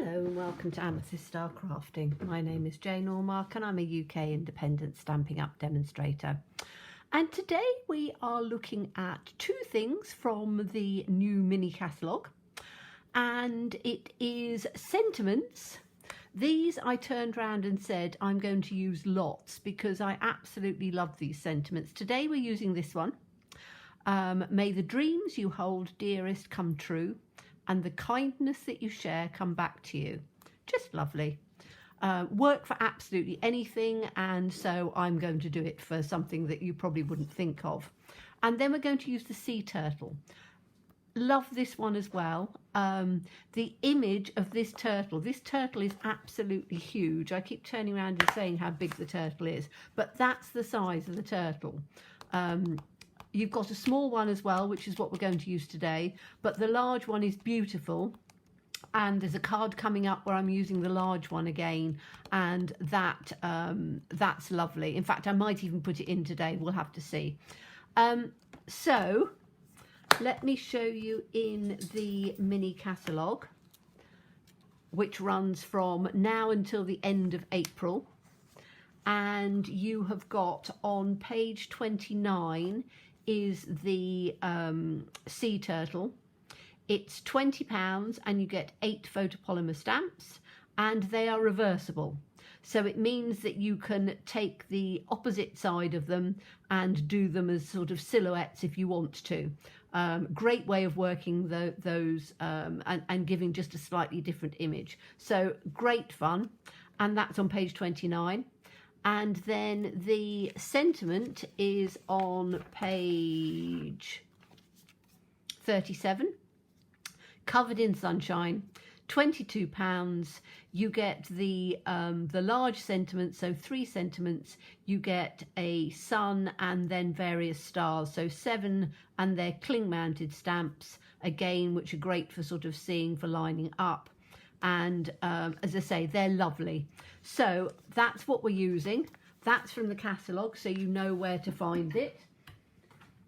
Hello and welcome to Amethyst Style Crafting. My name is Jane Ormark and I'm a UK independent Stampin' Up demonstrator. And today we are looking at two things from the new mini catalogue, and it is sentiments. These I turned around and said I'm going to use lots because I absolutely love these sentiments. Today we're using this one. May the dreams you hold dearest come true, and the kindness that you share come back to you. Just lovely. Work for absolutely anything, and so I'm going to do it for something that you probably wouldn't think of. And then we're going to use the sea turtle. Love this one as well. The image of this turtle is absolutely huge. I keep turning around and saying how big the turtle is, but that's the size of the turtle. You've got a small one as well, which is what we're going to use today, but the large one is beautiful. And there's a card coming up where I'm using the large one again, and that's lovely. In fact, I might even put it in today. We'll have to see. So let me show you in the mini catalogue, which runs from now until the end of April. And you have got on page 29 is the sea turtle. It's £20 and you get 8 photopolymer stamps, and they are reversible. So it means that you can take the opposite side of them and do them as sort of silhouettes if you want to. Great way of working those and giving just a slightly different image. So great fun, and that's on page 29. And then the sentiment is on page 37, covered in sunshine, £22. You get the large sentiment, so 3 sentiments. You get a sun and then various stars, so 7, and they're cling mounted stamps again, which are great for sort of seeing, for lining up. And as I say, they're lovely. So that's what we're using. That's from the catalogue, so you know where to find it.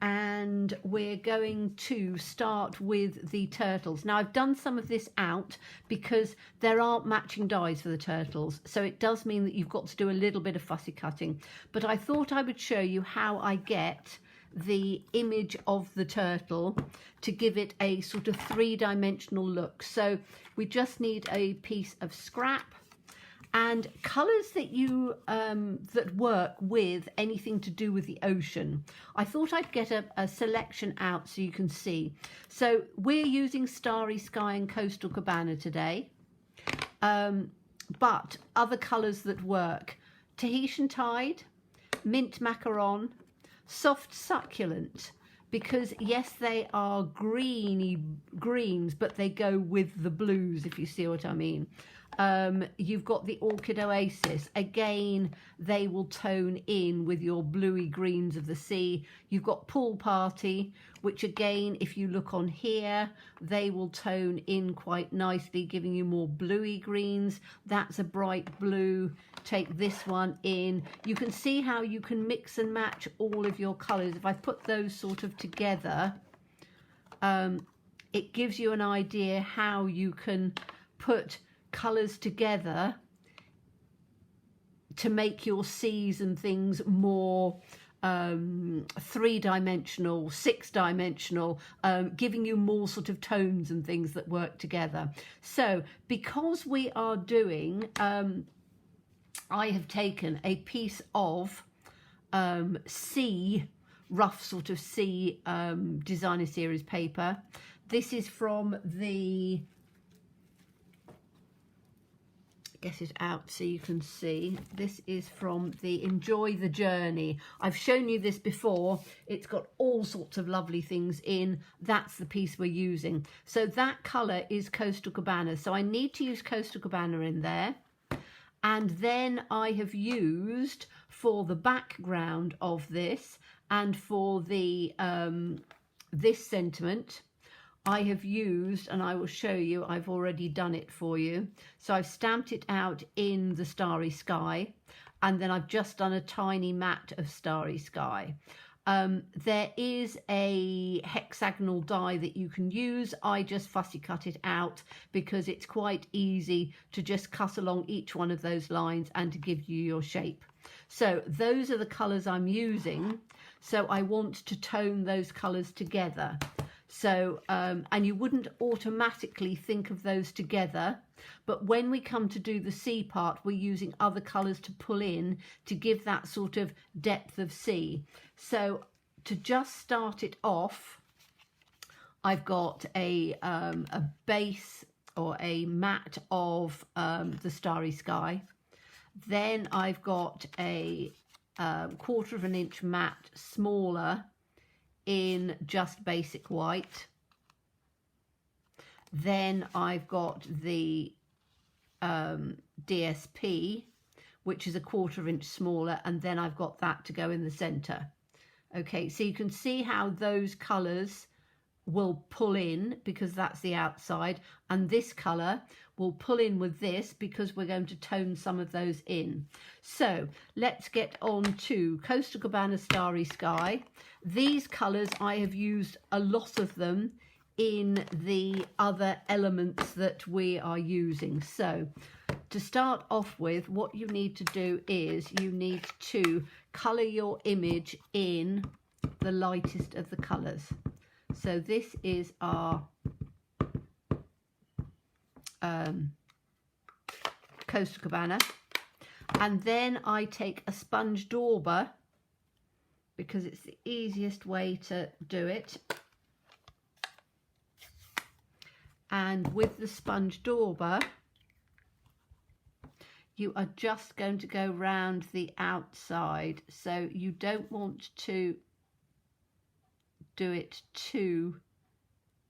And we're going to start with the turtles. Now, I've done some of this out because there aren't matching dies for the turtles, so it does mean that you've got to do a little bit of fussy cutting. But I thought I would show you how I get the image of the turtle to give it a sort of 3-dimensional look. So we just need a piece of scrap and colours that you that work with anything to do with the ocean. I thought I'd get a selection out so you can see. So we're using Starry Sky and Coastal Cabana today, but other colours that work: Tahitian Tide, Mint Macaron, Soft Succulent, because yes, they are greeny greens, but they go with the blues, if you see what I mean. You've got the Orchid Oasis. Again, they will tone in with your bluey greens of the sea. You've got Pool Party, which again, if you look on here, they will tone in quite nicely, giving you more bluey greens. That's a bright blue. Take this one in. You can see how you can mix and match all of your colours. If I put those sort of together, it gives you an idea how you can put colours together to make your seas and things more 3-dimensional, 6-dimensional, giving you more sort of tones and things that work together. So because we are doing, I have taken a piece of sea, rough sort of sea designer series paper. This is from the, get it out so you can see. This is from the Enjoy the Journey. I've shown you this before. It's got all sorts of lovely things in. That's the piece we're using. So that colour is Coastal Cabana. So I need to use Coastal Cabana in there. And then I have used, for the background of this and for the this sentiment, I have used, and I will show you, I've already done it for you. So I've stamped it out in the Starry Sky, and then I've just done a tiny mat of Starry Sky. There is a hexagonal die that you can use. I just fussy cut it out because it's quite easy to just cut along each one of those lines and to give you your shape. So those are the colours I'm using. So I want to tone those colours together. So, and you wouldn't automatically think of those together, but when we come to do the sea part, we're using other colours to pull in to give that sort of depth of sea. So to just start it off, I've got a base or a mat of the Starry Sky. Then I've got a 1/4 of an inch mat smaller in just basic white. Then I've got the DSP, which is a 1/4 inch smaller, and then I've got that to go in the center. Okay, so you can see how those colors will pull in because that's the outside, and this color will pull in with this because we're going to tone some of those in. So let's get on to Coastal Cabana Starry Sky. These colors, I have used a lot of them in the other elements that we are using. So to start off with, what you need to do is you need to color your image in the lightest of the colors. So this is our Coastal Cabana, and then I take a sponge dauber because it's the easiest way to do it, and with the sponge dauber you are just going to go round the outside, so you don't want to do it too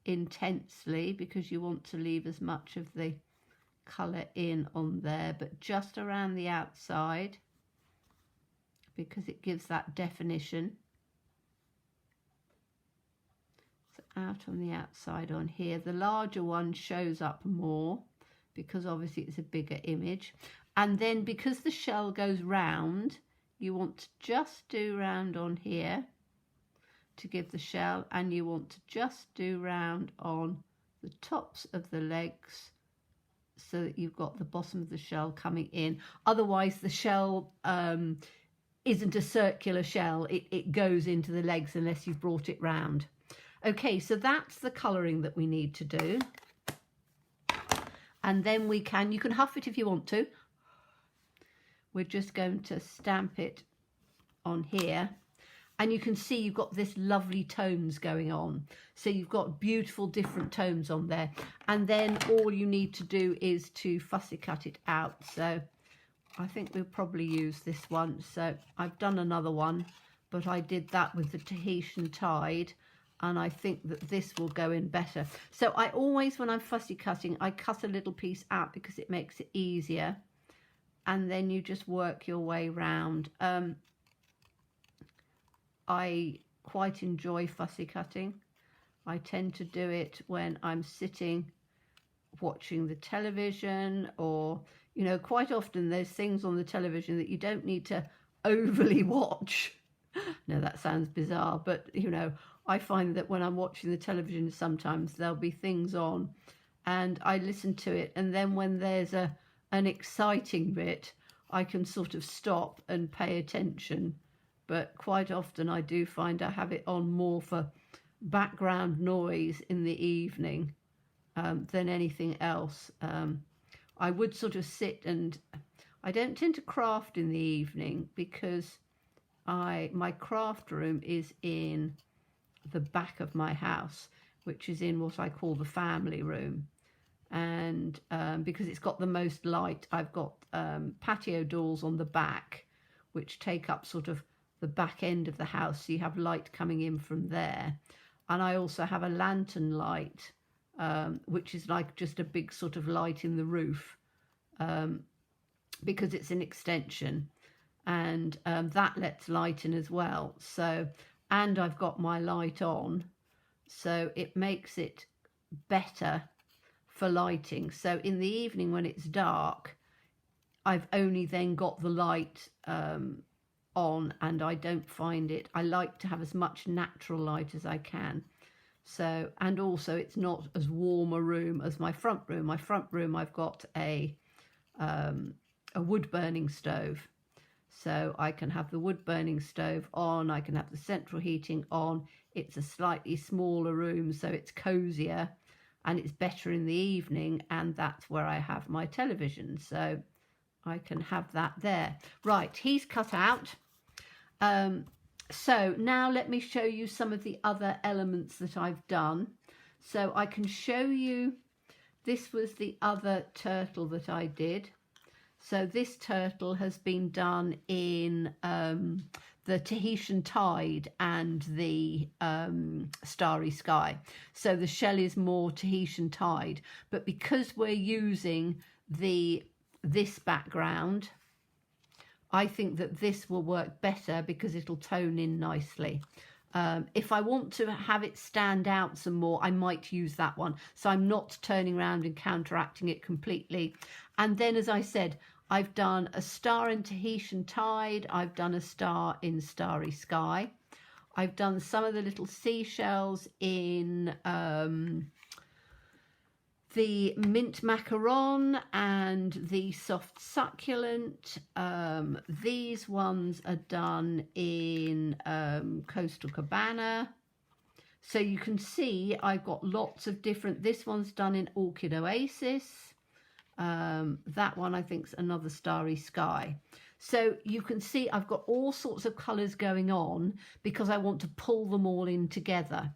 intensely because you want to leave as much of the colour in on there, but just around the outside because it gives that definition. So out on the outside on here, the larger one shows up more because obviously it's a bigger image, and then because the shell goes round, you want to just do round on here to give the shell, and you want to just do round on the tops of the legs so that you've got the bottom of the shell coming in. Otherwise the shell isn't a circular shell, it goes into the legs unless you've brought it round. Okay, so that's the colouring that we need to do, and then you can huff it if you want to. We're just going to stamp it on here. And you can see you've got this lovely tones going on. So you've got beautiful different tones on there. And then all you need to do is to fussy cut it out. So I think we'll probably use this one. So I've done another one, but I did that with the Tahitian Tide. And I think that this will go in better. So I always, when I'm fussy cutting, I cut a little piece out because it makes it easier. And then you just work your way round. I quite enjoy fussy cutting. I tend to do it when I'm sitting watching the television, or, you know, quite often there's things on the television that you don't need to overly watch. No, that sounds bizarre, but, you know, I find that when I'm watching the television, sometimes there'll be things on and I listen to it, and then when there's an exciting bit, I can sort of stop and pay attention. But quite often I do find I have it on more for background noise in the evening than anything else. I would sort of sit, and I don't tend to craft in the evening because my craft room is in the back of my house, which is in what I call the family room. And because it's got the most light, I've got patio doors on the back, which take up sort of the back end of the house, so you have light coming in from there. And I also have a lantern light, which is like just a big sort of light in the roof, because it's an extension, and that lets light in as well. So, and I've got my light on, so it makes it better for lighting. So in the evening when it's dark, I've only then got the light on, and I don't find it, I like to have as much natural light as I can. So, and also it's not as warm a room as my front room. My front room, I've got a wood burning stove. So I can have the wood burning stove on, I can have the central heating on. It's a slightly smaller room, so it's cozier and it's better in the evening, and that's where I have my television. So I can have that there. Right, he's cut out. So now let me show you some of the other elements that I've done. So I can show you, this was the other turtle that I did. So this turtle has been done in the Tahitian Tide and the Starry Sky. So the shell is more Tahitian Tide, but because we're using this background, I think that this will work better because it'll tone in nicely. If I want to have it stand out some more, I might use that one. So I'm not turning around and counteracting it completely. And then, as I said, I've done a star in Tahitian Tide. I've done a star in Starry Sky. I've done some of the little seashells in the mint macaron and the soft succulent. These ones are done in Coastal Cabana. So you can see I've got lots of different, this one's done in Orchid Oasis. That one I think is another Starry Sky. So you can see I've got all sorts of colours going on because I want to pull them all in together.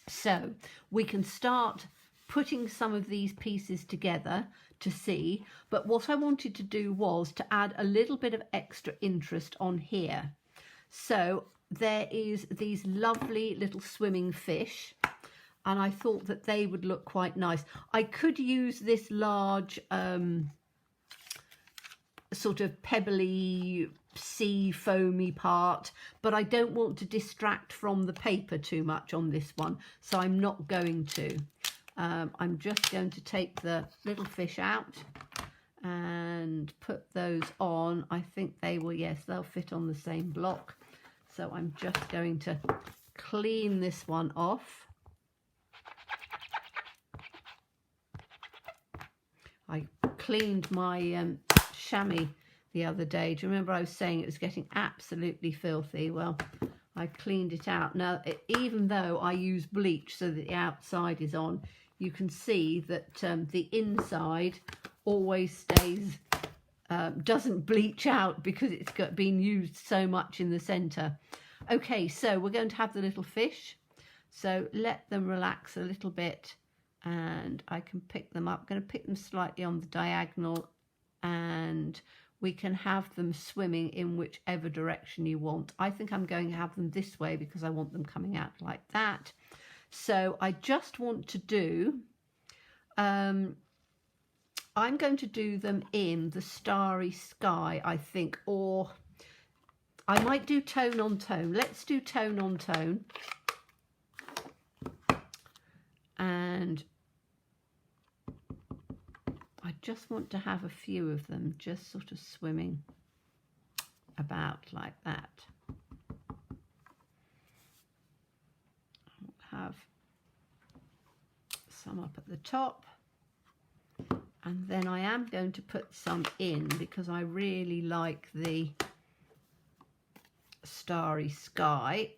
So we can start putting some of these pieces together to see, but what I wanted to do was to add a little bit of extra interest on here. So there is these lovely little swimming fish, and I thought that they would look quite nice. I could use this large sort of pebbly sea foamy part, but I don't want to distract from the paper too much on this one, so I'm not going to. I'm just going to take the little fish out and put those on. I think they will, yes, they'll fit on the same block. So I'm just going to clean this one off. I cleaned my chamois the other day. Do you remember I was saying it was getting absolutely filthy? Well, I cleaned it out. Now, even though I use bleach so that the outside is on, you can see that the inside always stays, doesn't bleach out because it's been used so much in the centre. Okay, so we're going to have the little fish. So let them relax a little bit and I can pick them up. I'm going to pick them slightly on the diagonal, and we can have them swimming in whichever direction you want. I think I'm going to have them this way because I want them coming out like that. So I just want to do, I'm going to do them in the Starry Sky, I think, or I might do tone on tone. Let's do tone on tone. And I just want to have a few of them just sort of swimming about like that. Have some up at the top, and then I am going to put some in because I really like the Starry Sky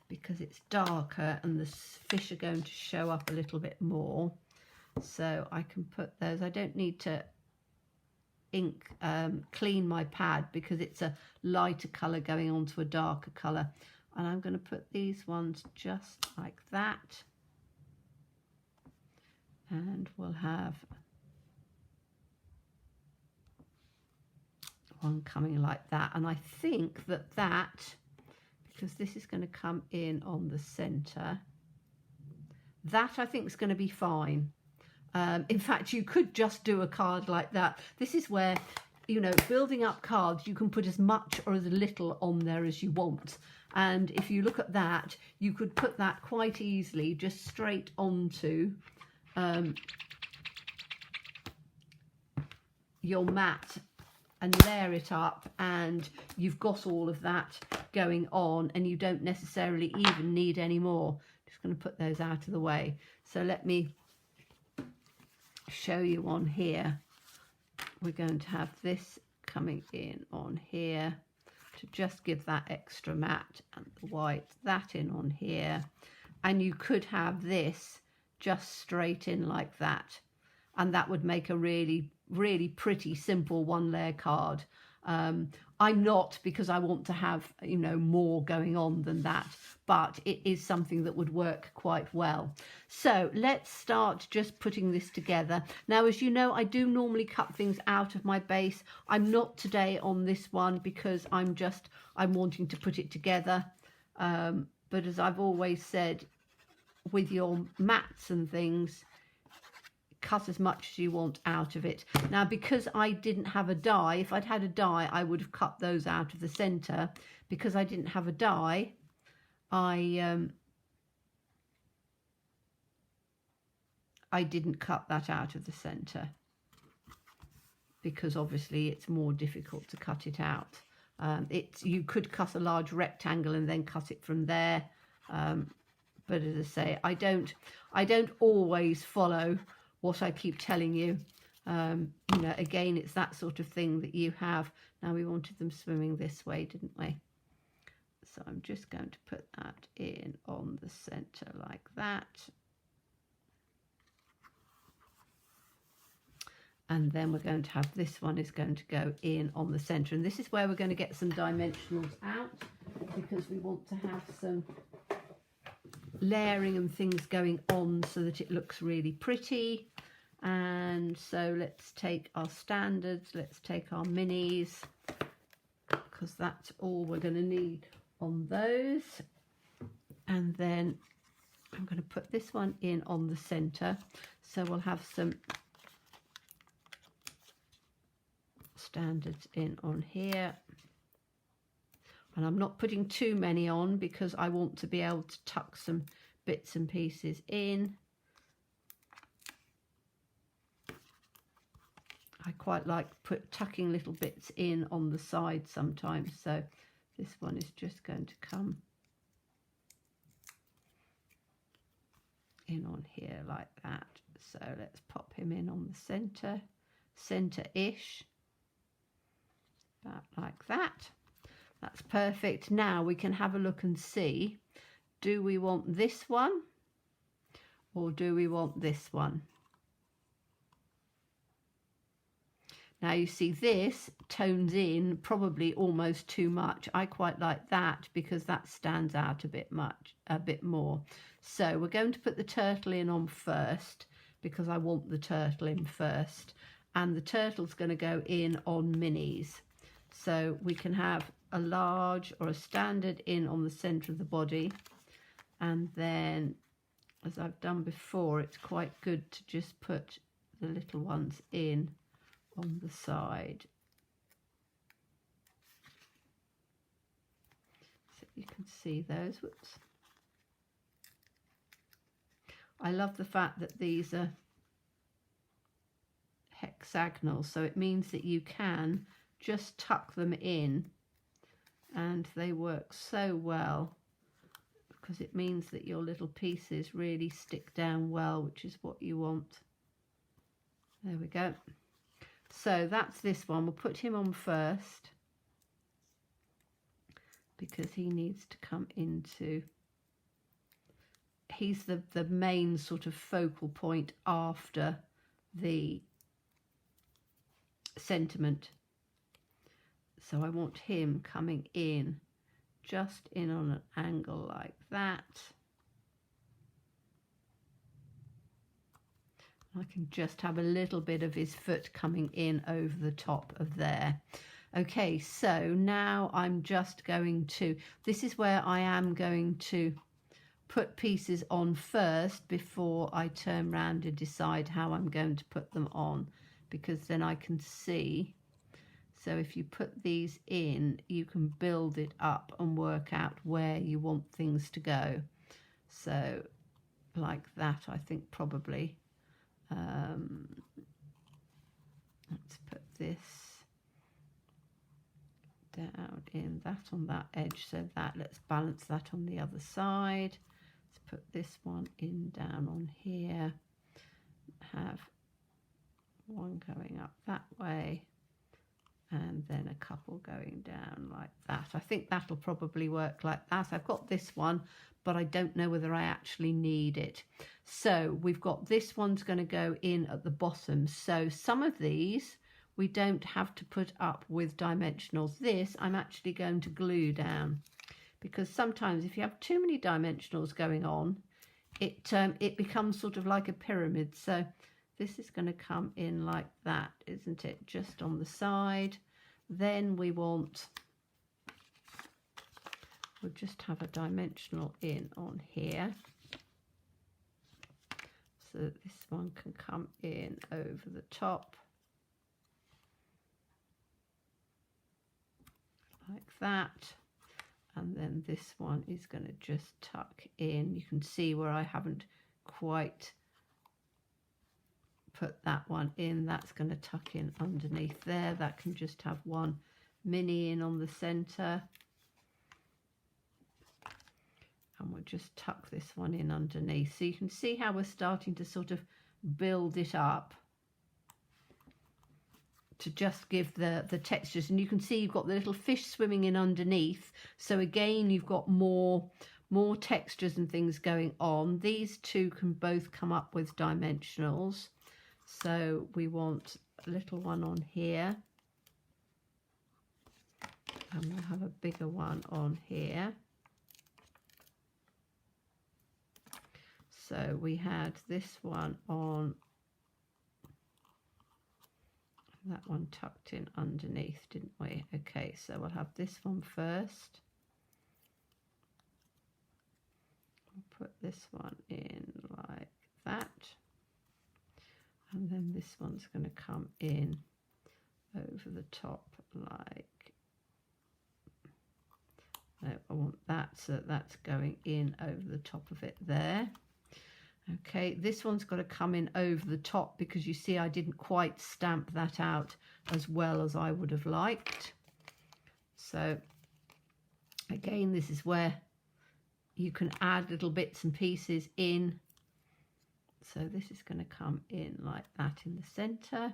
because it's darker and the fish are going to show up a little bit more. So I can put those. I don't need to clean my pad because it's a lighter colour going on to a darker colour. And I'm going to put these ones just like that. And we'll have one coming like that. And I think that because this is going to come in on the centre, that I think is going to be fine. In fact, you could just do a card like that. This is where, you know, building up cards, you can put as much or as little on there as you want. And if you look at that, you could put that quite easily just straight onto your mat and layer it up, and you've got all of that going on, and you don't necessarily even need any more. Just going to put those out of the way. So let me show you on here. We're going to have this coming in on here to just give that extra matte, and the white, that in on here. And you could have this just straight in like that, and that would make a really pretty simple one layer card. I'm not, because I want to have, you know, more going on than that, but it is something that would work quite well. So let's start just putting this together. Now, as you know, I do normally cut things out of my base. I'm not today on this one because I'm wanting to put it together. But as I've always said, with your mats and things, cut as much as you want out of it. Now, because I didn't have a die, if I'd had a die, I would have cut those out of the center. Because I didn't have a die, I didn't cut that out of the center, because obviously it's more difficult to cut it out. You could cut a large rectangle and then cut it from there, but as I say, I don't always follow what I keep telling you. You know, again, it's that sort of thing that you have. Now, we wanted them swimming this way, didn't we? So I'm just going to put that in on the center like that. And then we're going to have this one is going to go in on the center. And this is where we're going to get some dimensionals out, because we want to have some layering and things going on so that it looks really pretty. And so let's take our standards, let's take our minis, because that's all we're going to need on those. And then I'm going to put this one in on the center, so we'll have some standards in on here. And I'm not putting too many on because I want to be able to tuck some bits and pieces in. I quite like tucking little bits in on the side sometimes. So this one is just going to come in on here like that. So let's pop him in on the center-ish, about like that. That's perfect. Now we can have a look and see, do we want this one or do we want this one? Now you see this tones in probably almost too much. I quite like that because that stands out a bit more. So we're going to put the turtle in on first, because I want the turtle in first, and the turtle's going to go in on minis. So we can have a large or a standard in on the center of the body, and then, as I've done before, it's quite good to just put the little ones in on the side, so you can see those. Whoops. I love the fact that these are hexagonal, so it means that you can just tuck them in, and they work so well because it means that your little pieces really stick down well, which is what you want. There we go. So that's this one. We'll put him on first because he needs to come into, he's the main sort of focal point after the sentiment. So I want him coming in, just in on an angle like that. I can just have a little bit of his foot coming in over the top of there. Okay, so now I'm just going to, this is where I am going to put pieces on first before I turn around and decide how I'm going to put them on, because then I can see. So if you put these in, you can build it up and work out where you want things to go. So like that, I think probably. Let's put this one in, that on that edge, so that, let's balance that on the other side. Let's put this one in down on here, have one going up that way, and then a couple going down like that. I think that'll probably work like that. I've got this one, but I don't know whether I actually need it. So we've got this one's going to go in at the bottom. So some of these we don't have to put up with dimensionals. This I'm actually going to glue down, because sometimes if you have too many dimensionals going on, it becomes sort of like a pyramid. So this is going to come in like that, isn't it? Just on the side. Then we'll just have a dimensional in on here, so that this one can come in over the top like that. And then this one is going to just tuck in. You can see where I haven't quite put that one in. That's going to tuck in underneath there. That can just have one mini in on the center. And we'll just tuck this one in underneath. So you can see how we're starting to sort of build it up to just give the textures. And you can see you've got the little fish swimming in underneath. So again, you've got more textures and things going on. These two can both come up with dimensionals. So we want a little one on here. And we'll have a bigger one on here. So we had this one on, that one tucked in underneath, didn't we? Okay, so we'll have this one first. We'll put this one in like that. And then this one's going to come in over the top like, no, I want that, so that's going in over the top of it there. Okay, this one's got to come in over the top, because you see I didn't quite stamp that out as well as I would have liked. So again, this is where you can add little bits and pieces in. So this is going to come in like that in the center.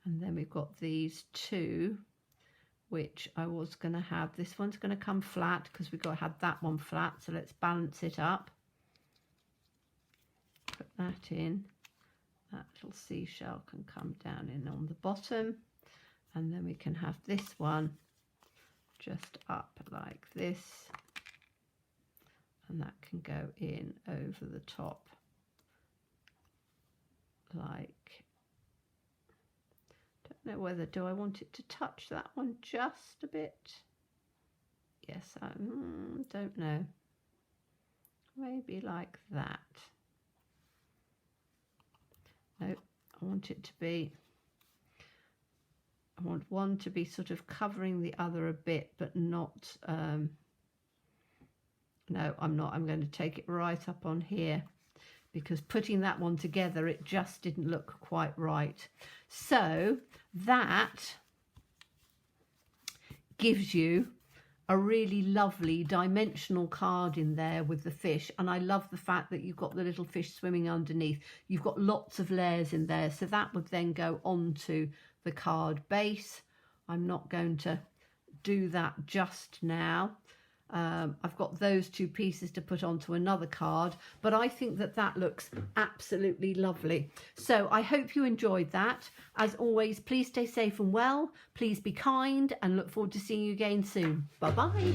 And then we've got these two, which I was going to have. This one's going to come flat because we've got to have that one flat. So let's balance it up. Put that in. That little seashell can come down in on the bottom. And then we can have this one just up like this. And that can go in over the top like, don't know whether, do I want it to touch that one just a bit? Yes, I don't know. Maybe like that. No, I want it to be, I want one to be sort of covering the other a bit, but not, no, I'm not. I'm going to take it right up on here, because putting that one together, it just didn't look quite right. So that gives you a really lovely dimensional card in there with the fish. And I love the fact that you've got the little fish swimming underneath. You've got lots of layers in there. So that would then go onto the card base. I'm not going to do that just now. I've got those two pieces to put onto another card, but I think that that looks absolutely lovely. So I hope you enjoyed that. As always, please stay safe and well. Please be kind, and look forward to seeing you again soon. Bye-bye.